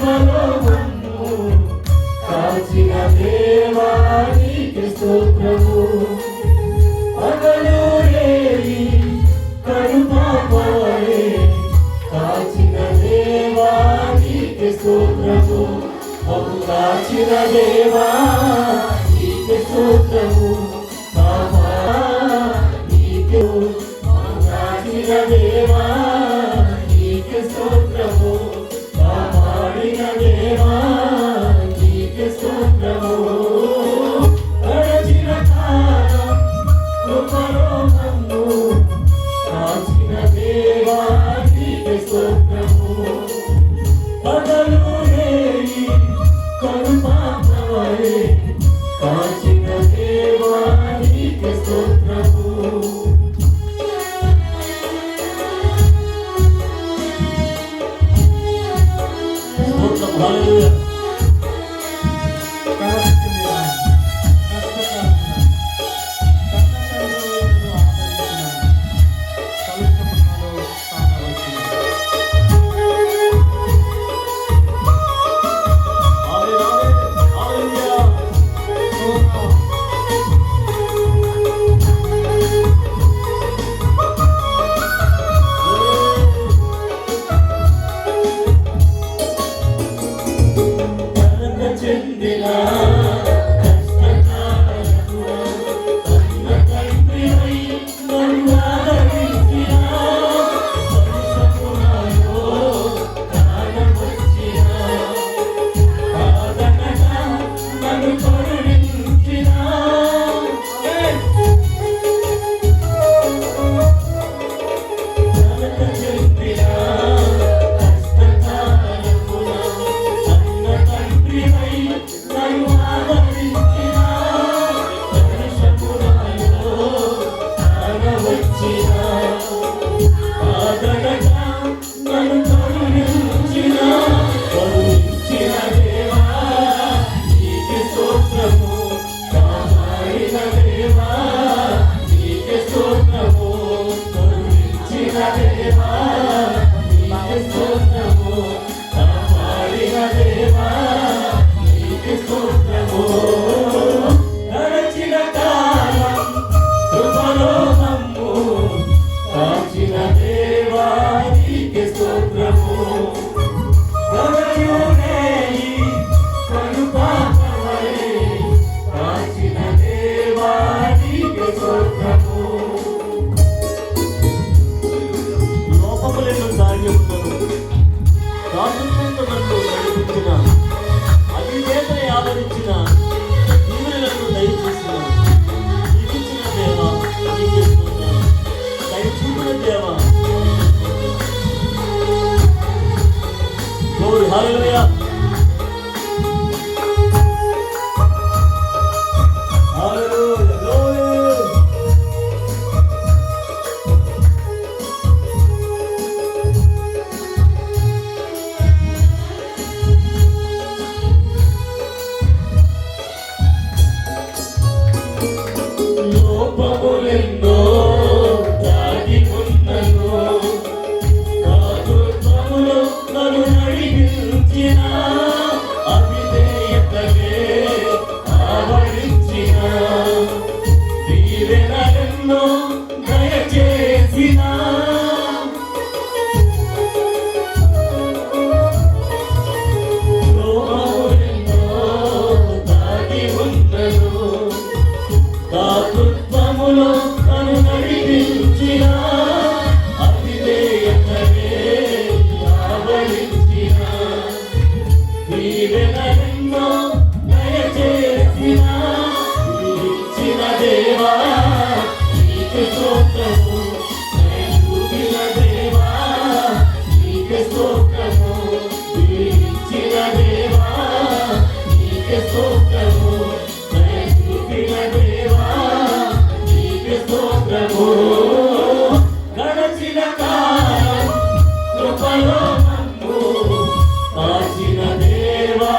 కృపలో మమ్ము కాచిన దేవా నీకే స్తోత్రము. పగలు రేయి కరుణామయే కాచిన దేవా నీకే స్తోత్రము. మమ్ము కాచిన దేవా నీకే స్తోత్రము. నీకే మమ్ము కాచిన దేవా నీకే స్తోత్రము. కాపాడిన దేవా నీకే స్తోత్రము. గడచిన కాలం కృపలో మమ్ము కాచిన దేవా నీకే స్తోత్రము. పగలు రేయి కరుణామయే కాచిన దేవా నీకే స్తోత్రము. హల్లెలూయా. హల్లెలూయా. లోపములెన్నో దాగి ఉన్నను కాదుర్మములో నన్ను నడిపించిన అవిధేయతనే ఆవరించిన దీవెనలెన్నో దయచేసిన లోపములెన్నో దాగి ఉన్నను దాతృత్వములో నన్ను నడిపించిన అవిధేయతనే ఆవరించిన దీవెనలెన్నో దయచేసిన ఇచ్చిన దేవా నీకే స్తోత్రము. చూపిన దేవా నీకే స్తోత్రము. ఇచ్చిన దేవా నీకే స్తోత్రము. చూపిన దేవా గడచిన కాలం కృపలో మమ్ము కాచిన దేవా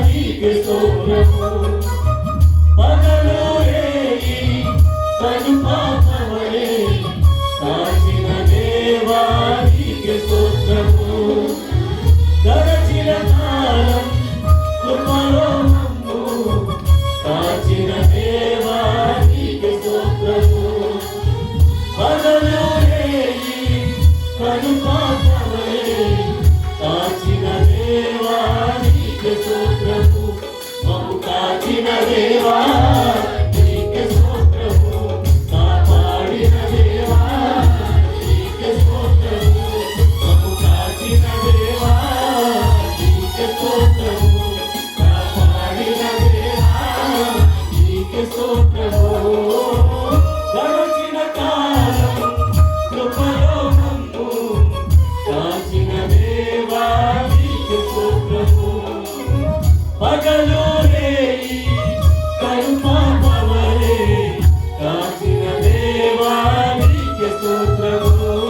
నీకే స్తోత్రము. పగలు రేయి కరుణామయే కాచిన దేవా నీకే స్తోత్రము. గడచిన కాలం స్తోత్రము